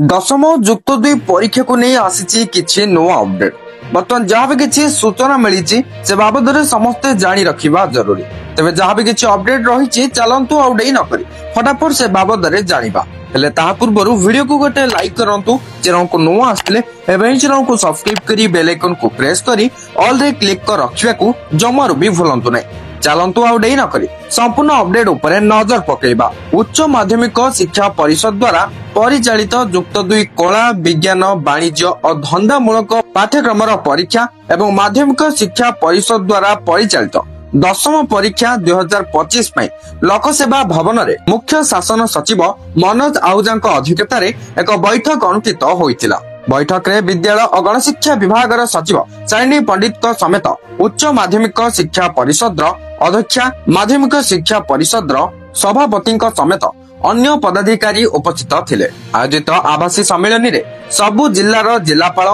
दशम जुक्त दुई परीक्षा को नहीं आसी किछि नुआ अपडेट। बर्तमान जहाँ भी किछि सूचना मिली से बाबद समस्ते जानी रखिबा जरूरी। तेबे जहाँ भी किछि अपडेट रही चलतु आउ डेई न करी फटाफट से बाबद जानिबा। हेले ताहा पूर्वरु वीडियो को गोटे लाइक करंतु, चैनल को नुआ आसले एवं चैनल को सब्सक्राइब करी बेल आइकन को प्रेस करी ऑल रे क्लिक कर रखिबा को जमारू भी भूलंतु नै। चलतु आउ डेई न करी संपूर्ण अपडेट उपरे नजर पकेइबा। उच्च माध्यमिक शिक्षा परिषद द्वारा परिचालित जुक्त दुई कला विज्ञान वाणिज्य और धंदामूलक पाठ्यक्रम परीक्षा एवं माध्यमिक शिक्षा परिषद द्वारा परिचालित दशम परीक्षा 2025 लोकसेवा भवन रे मुख्य शासन सचिव मनोज आहूजा अध्यक्षता एक बैठक अनुष्ठित होइतिला। बैठक रे विद्यालय और गणशिक्षा विभाग सचिव शालिनी पंडित समेत उच्च माध्यमिक शिक्षा परिषद अध्यक्षा माध्यमिक शिक्षा परिषद सभापति समेत अन्य पदाधिकारी उपस्थित थिले। आयोजित आभासी सम्मेलन रे सबु जिल्लार जिलापाल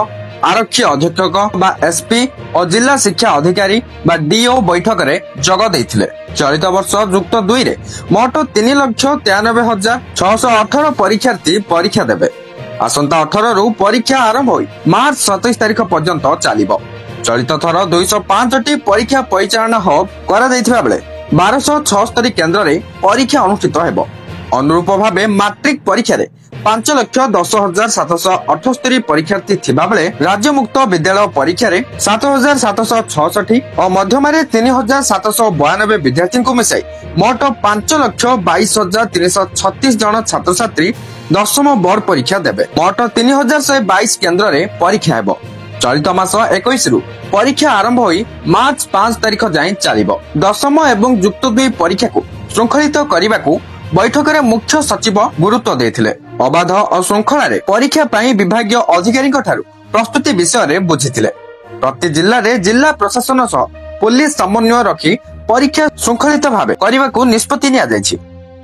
आरक्षी अधीक्षक बा एसपी और जिला शिक्षा अधिकारी बा डीओ बैठक रे जग देइथिले। चलित वर्ष जुक्त दुई रे मोट 3,93,618 परीक्षार्थी परीक्षा देबे। आसंता 18 रु परीक्षा आरंभ होई मार्च 27 तारिख पर्यंत चलिबो। चलित थर 205 परीक्षा परिचालना हब करा दैथिबा बेले 1276 केंद्र रे परीक्षा अनुष्ठित हेबो। अनुरूप भावे मैट्रिक परीक्षा रे 5,10,778 परीक्षार्थी थिबा बेले राज्य मुक्त विद्यालय परीक्षा रे 7,766 और मध्यमारे 3,792 विद्यार्थी को मिसाई मोट 5,22,336 जन छात्र छात्री दशम बोर्ड परीक्षा देबे। मोट 3,122 केंद्र रे परीक्षा हेबो। चलित मास 21 रु परीक्षा आरंभ होई मार्च 5 तारिख जाए चलिबो। दशम एवं जुक्त दुई परीक्षा को श्रृंखलित करने बैठक रे मुख्य सचिव गुरुत्व देथिले। अबाध और श्रृंखला रे परीक्षा पाई विभागीय अधिकारी प्रस्तुति विषय रे बुझिथिले। प्रति जिल्ला रे जिला प्रशासन सह पुलिस समन्वय रखी परीक्षा श्रृंखलित भावे करने को निष्पत्ति निया जायछि।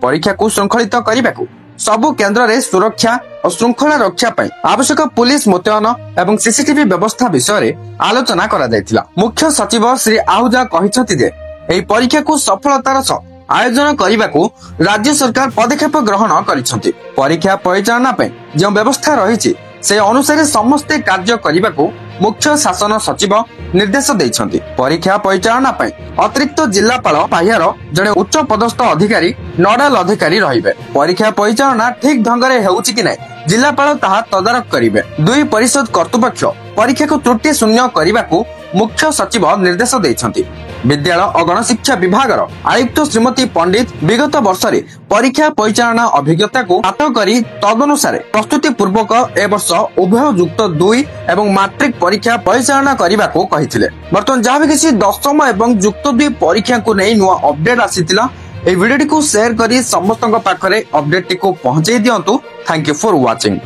परीक्षा को श्रृंखलित करने को सबु केंद्र रे सुरक्षा और श्रृंखला रक्षा पाई आवश्यक पुलिस मुतयन एवं सीसीटीवी व्यवस्था विषय रे आलोचना करा जायतिला। मुख्य सचिव श्री आहूजा कहिसथि जे एही परीक्षा को सफलतार सह आयोजन करने को राज्य सरकार पदक्षेप ग्रहण करिसथि। परीक्षा परिचालना पे जो व्यवस्था रही से अनुसार समस्ते कार्य करने को मुख्य शासन सचिव निर्देश देइछन्ति। परीक्षा परिचालना पे अतिरिक्त जिलापाल पाहियार जड़े उच्च पदस्थ अधिकारी नोडाल अधिकारी रहिबे। परीक्षा परिचालना ठीक ढंग रे हेउछि कि नै जिलापाल ताहा तदारक करिवे। दुई परिषद कर्तृपक्ष परीक्षा को त्रुटि शून्य करने को मुख्य सचिव निर्देश देइछन्ति। विद्यालय और गणशिक्षा विभाग आयुक्त श्रीमती पंडित विगत वर्ष रे परीक्षा परिचालना अभिज्ञता को हाथ करी तदनुसार प्रस्तुति पूर्वक ए वर्ष उभय जुक्त दुई एवं मैट्रिक परीक्षा परिचालना करने को कहिथिले। बर्तमान जहाँ भी किसी दशम एवं जुक्त दुई परीक्षा को नहीं नुआ अपडेट आसीतिला। ए वीडियो को शेयर करी समस्त पाखरे अपडेट को पहुंचाई दियंतु। Thank you for watching.